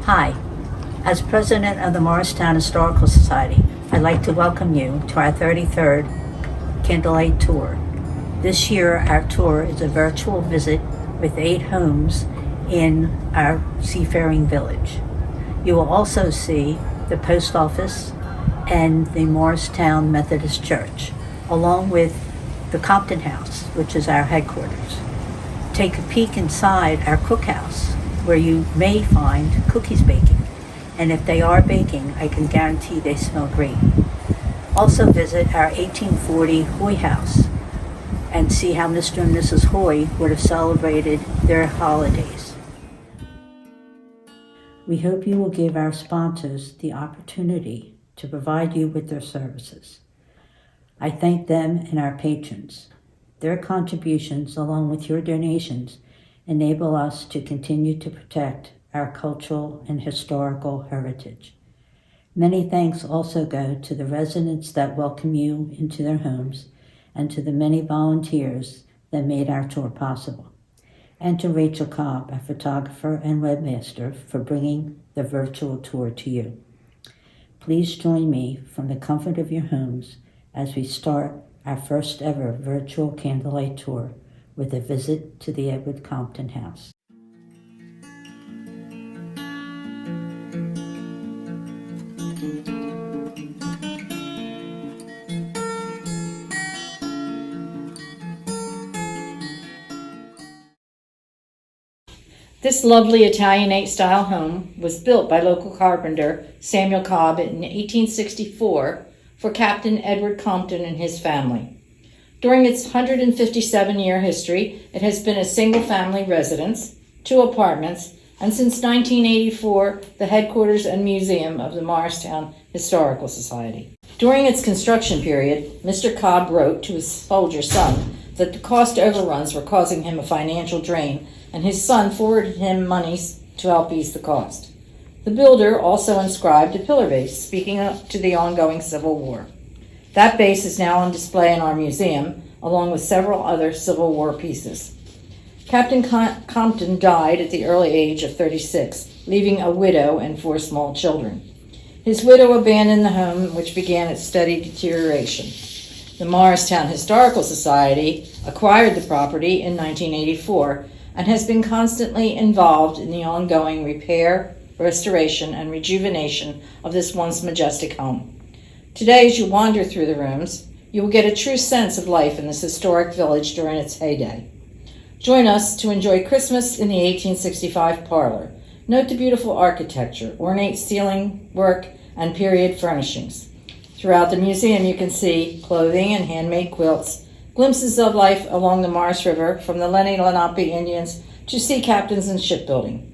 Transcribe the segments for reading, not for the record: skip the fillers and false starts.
Hi, as president of the Mauricetown Historical Society, I'd like to welcome you to our 33rd Candlelight Tour. This year, our tour is a virtual visit with 8 homes in our seafaring village. You will also see the post office and the Mauricetown Methodist Church, along with the Compton House, which is our headquarters. Take a peek inside our cookhouse, where you may find cookies baking. And if they are baking, I can guarantee they smell great. Also visit our 1840 Hoy House and see how Mr. and Mrs. Hoy would have celebrated their holidays. We hope you will give our sponsors the opportunity to provide you with their services. I thank them and our patrons. Their contributions, along with your donations, enable us to continue to protect our cultural and historical heritage. Many thanks also go to the residents that welcome you into their homes and to the many volunteers that made our tour possible, and to Rachel Cobb, our photographer and webmaster, for bringing the virtual tour to you. Please join me from the comfort of your homes as we start our first ever virtual candlelight tour with a visit to the Edward Compton House. This lovely Italianate-style home was built by local carpenter Samuel Cobb in 1864 for Captain Edward Compton and his family. During its 157-year history, it has been a single-family residence, 2 apartments, and since 1984, the headquarters and museum of the Mauricetown Historical Society. During its construction period, Mr. Cobb wrote to his older son that the cost overruns were causing him a financial drain, and his son forwarded him monies to help ease the cost. The builder also inscribed a pillar base speaking up to the ongoing Civil War. That base is now on display in our museum, along with several other Civil War pieces. Captain Compton died at the early age of 36, leaving a widow and 4 small children. His widow abandoned the home, which began its steady deterioration. The Mauricetown Historical Society acquired the property in 1984 and has been constantly involved in the ongoing repair, restoration, and rejuvenation of this once majestic home. Today, as you wander through the rooms, you will get a true sense of life in this historic village during its heyday. Join us to enjoy Christmas in the 1865 parlor. Note the beautiful architecture, ornate ceiling work, and period furnishings. Throughout the museum, you can see clothing and handmade quilts, glimpses of life along the Mars River from the Lenape Indians to sea captains and shipbuilding.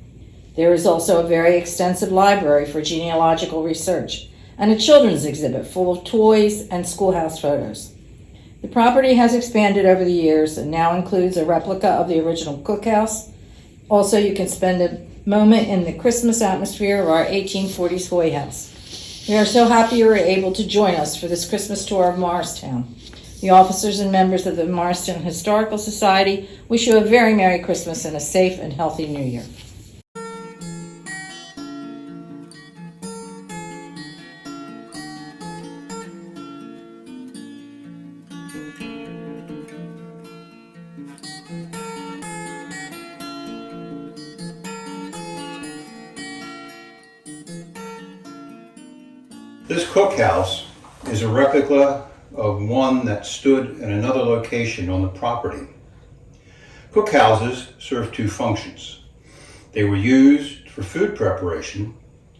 There is also a very extensive library for genealogical research and a children's exhibit full of toys and schoolhouse photos. The property has expanded over the years and now includes a replica of the original cookhouse. Also, you can spend a moment in the Christmas atmosphere of our 1840s Hoy House. We are so happy you were able to join us for this Christmas tour of Mauricetown. The officers and members of the Mauricetown Historical Society wish you a very Merry Christmas and a safe and healthy New Year. This cookhouse is a replica of one that stood in another location on the property. Cookhouses served 2 functions. They were used for food preparation,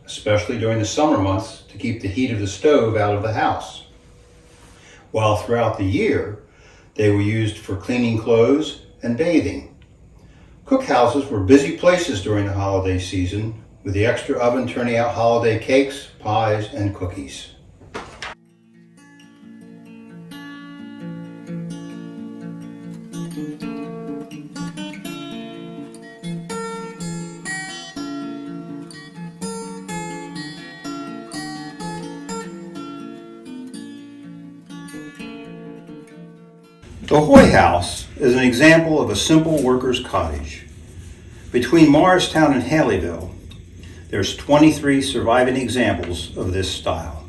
especially during the summer months to keep the heat of the stove out of the house. While throughout the year, they were used for cleaning clothes and bathing. Cookhouses were busy places during the holiday season, with the extra oven turning out holiday cakes, pies, and cookies. The Hoy House is an example of a simple worker's cottage. Between Morristown and Haleyville, There's 23 surviving examples of this style.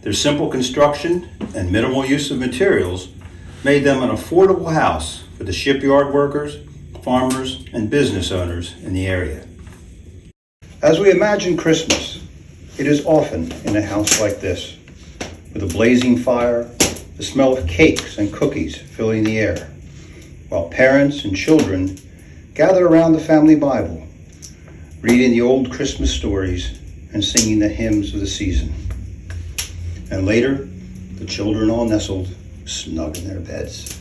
Their simple construction and minimal use of materials made them an affordable house for the shipyard workers, farmers, and business owners in the area. As we imagine Christmas, it is often in a house like this, with a blazing fire, the smell of cakes and cookies filling the air, while parents and children gather around the family Bible, reading the old Christmas stories and singing the hymns of the season. And later, the children all nestled snug in their beds.